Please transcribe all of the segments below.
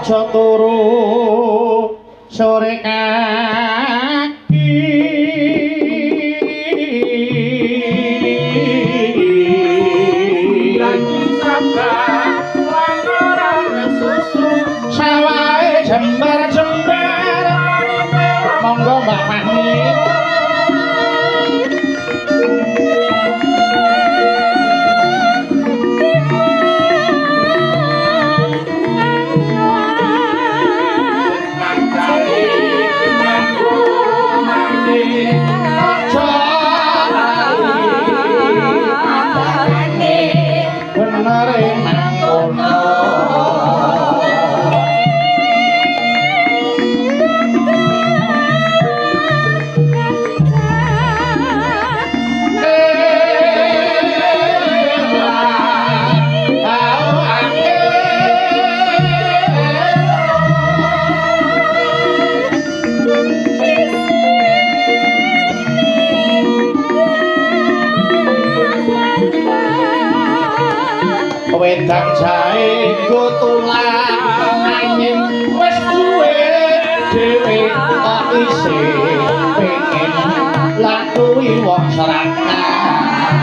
aja turu sore kaki lagi sabar lantaran susu sawahe jembar-jembar monggo Mbak Fahmi wedang jahe nggo tulang angin wis duwe dhewe kok isih pengen lakui wong serakah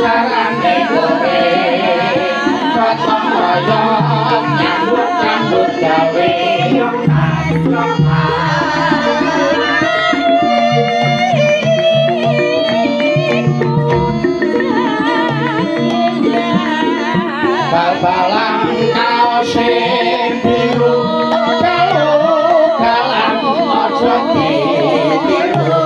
sarane kowe gotong royong nyambut gawe bal-balan kaos biru galau-galan aja ditiru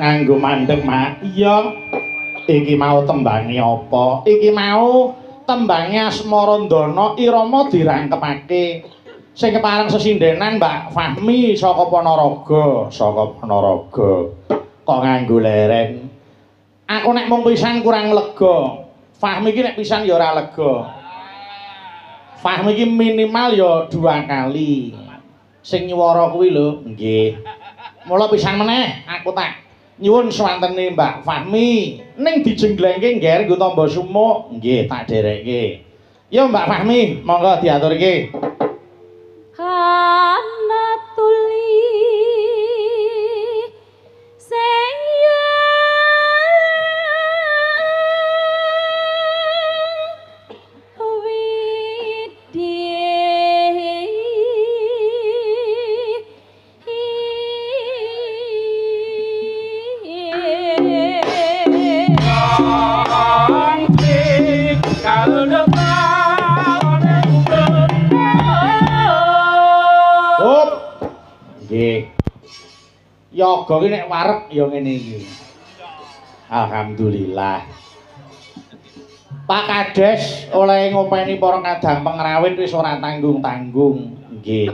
nganggo mandeg mak iya iki mau tembange apa iki mau tembange Asmarandana irama dirangkepake sing kepareng sesindenan Mbak Fahmi saka Ponorogo kok nganggo lereng aku nek mung pisan kurang lega Fahmi iki nek pisan ya ora lega Fahmi iki minimal ya 2 kali sing nyuwara kuwi lho nggih mula pisan meneh aku tak nyuwun swantene Mbak Fahmi ning dijenglengke ngger nggo tamba sumuk nggih tak derekke ya Mbak Fahmi monggo diaturke ana tuli sing yoga ki nek wareg ya ngene iki. Alhamdulillah. Pak Kades oleh ngopeni para kadang pengrawit wis ora tanggung-tanggung. Nggih.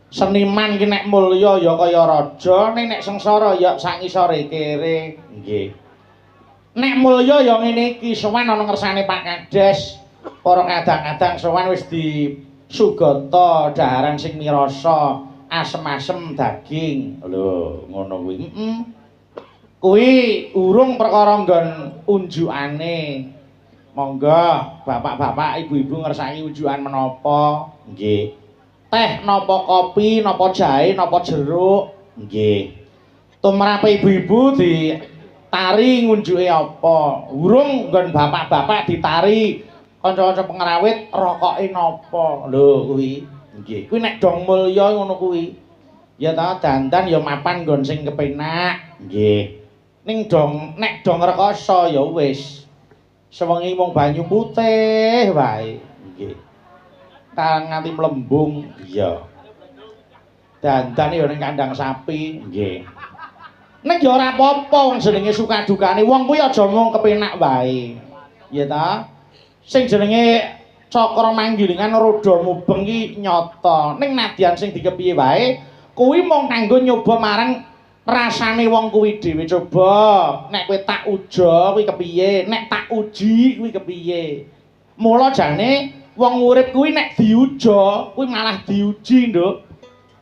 Seniman ki nek mulya ya kaya raja, nek sengsara ya sak ngisore kere. Nggih. Nek mulya ya ngene iki, sowan ana ngersane Pak Kades. Para kadang-kadang sowan wis disugata daharan sing mirasa. Asem-asem daging lho ngono kuwi kuwi urung perkara nggon unjukane monggo bapak-bapak ibu-ibu ngersaki unjukan menapa nggih teh napa kopi napa jahe napa jeruk nggih tumrap ibu-ibu ditari ngunjuke apa urung nggon bapak-bapak ditari kanca-kanca pengrawit rokoke napa lho kuwi nggih, kuwi nek dong mulya ngono kuwi. Ya ta dandan ya mapan nggon sing kepenak. Nggih. Ning nek dong rekoso ya wis. Sewengi mung banyu putih wae. Nggih. Kang nganti mlembung, iya. Dandan ya ning kandang sapi, nggih. Nek ya ora apa-apa wong jenenge suka dukane wong kuwi aja mung kepenak wae. Ya ta. Sing jenenge cakra manggilingan roda mubeng ki nyata. Ning nadyan sing dikepiye wae, kuwi mung kanggo nyoba marang rasane wong kuwi dhewe. Coba nek kowe tak uja kuwi kepiye, nek tak uji kuwi kepiye. Mula jane wong urip kuwi nek diuja kuwi malah diuji, Nduk.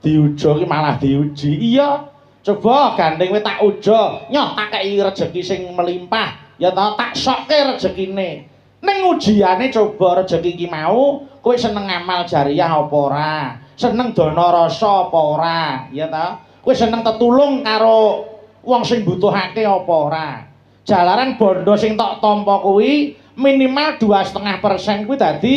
Diuja ki malah diuji. Iya. Coba gandeng kowe tak uja, nyoh tak kei rejeki sing melimpah, ya ta tak sokke rejekine. Ning ujiane coba rejeki ki mau, kowe seneng amal jariah apa ora? Seneng dana rasa apa ora? Ya ta? Kowe seneng tetulung karo wong sing butuhake apa ora? Jalaran bondo sing tok tampa kuwi minimal 2,5% kuwi dadi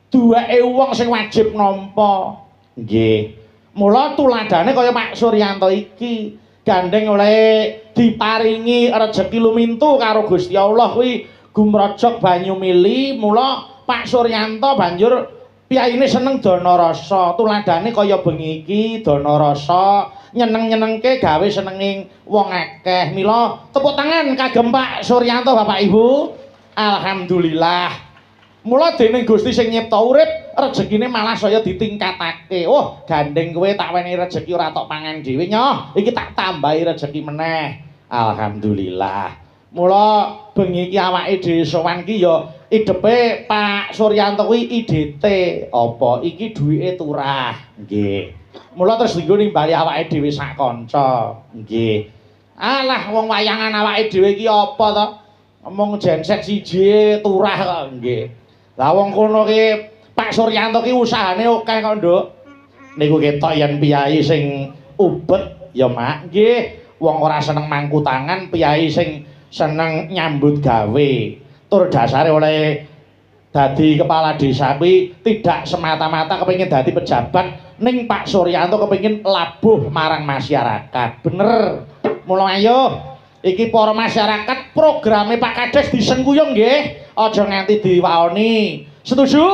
duweke wong sing wajib nampa. Nggih. Mula tuladane kaya Pak Suryanto iki gandeng oleh diparingi rejeki lumintu karo Gusti Allah kuwi gumrojok banyu mili. Mula Pak Suryanto banjur piyaine seneng dana rasa. Tuladane kaya bengi iki dana rasa nyeneng-nyenengke gawe senenging wong akeh. Mila tepuk tangan kagem Pak Suryanto Bapak Ibu. Alhamdulillah. Mula dening Gusti sing nyipta urip, rejekine malah saya ditingkatake. Oh, gandeng kowe tak weni rejeki ora tok pangan dhewe nyoh. Iki tak tambahi rejeki meneh. Alhamdulillah. Mula bengi iki awake dhewe sowan ki ya idepe Pak Suryanto kuwi idete apa iki duwike turah. Nggih. Mula terus dienggo nimbali awake dhewe sak kanca. Nggih. Alah wong wayangan awake dhewe iki apa to? Omong genset siji turah kok nggih. Lah wong kono ki Pak Suryanto ki usahane akeh kok, Nduk. Niku ketok yen piyai sing ubet ya, Mak. Nggih, wong ora seneng mangku tangan, piyai sing seneng nyambut gawe. Tur dasare oleh dadi kepala desa kuwi tidak semata-mata kepengin dadi pejabat, ning Pak Suryanto kepengin labuh marang masyarakat. Bener. Mula ayo iki para masyarakat programe Pak Kades disengkuyung nggih. Aja nganti diwaoni. Setuju?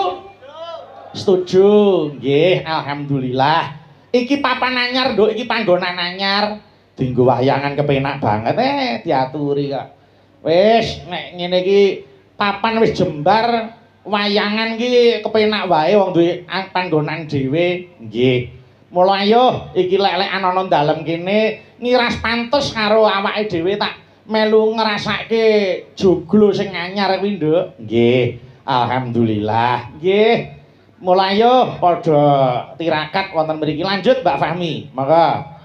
Setuju. Nggih, alhamdulillah. Iki papan anyar, Nduk, iki panggonan anyar. Dienggo wahyangan kepenak banget diaturi kok. Wis nek ngene iki papan wis jembar, wayangan ki kepenak wae wong duwe panggonan dhewe. Nggih. Mula ayo iki lek-lekan ana dalem kene ngiras pantes karo awake dhewe tak melu ngrasake joglo sing anyar kuwi, Nduk. Nggih. Alhamdulillah. Nggih. Mula ayo padha tirakat wonten mriki. Lanjut Mbak Fahmi. Monggo.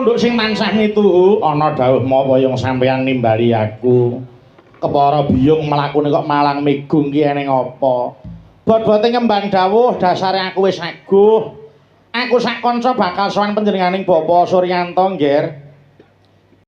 Nduk sing tansah mituhu ana dawuh mapa yang sampeyan nimbali aku. Kepara biyung mlakune kok malang migung ki eneng apa? Bot-bote ngembang dawuh dasare aku wis aguh. Aku sak kanca bakal sowan panjenenganing Bapak Suryanto, Nggir.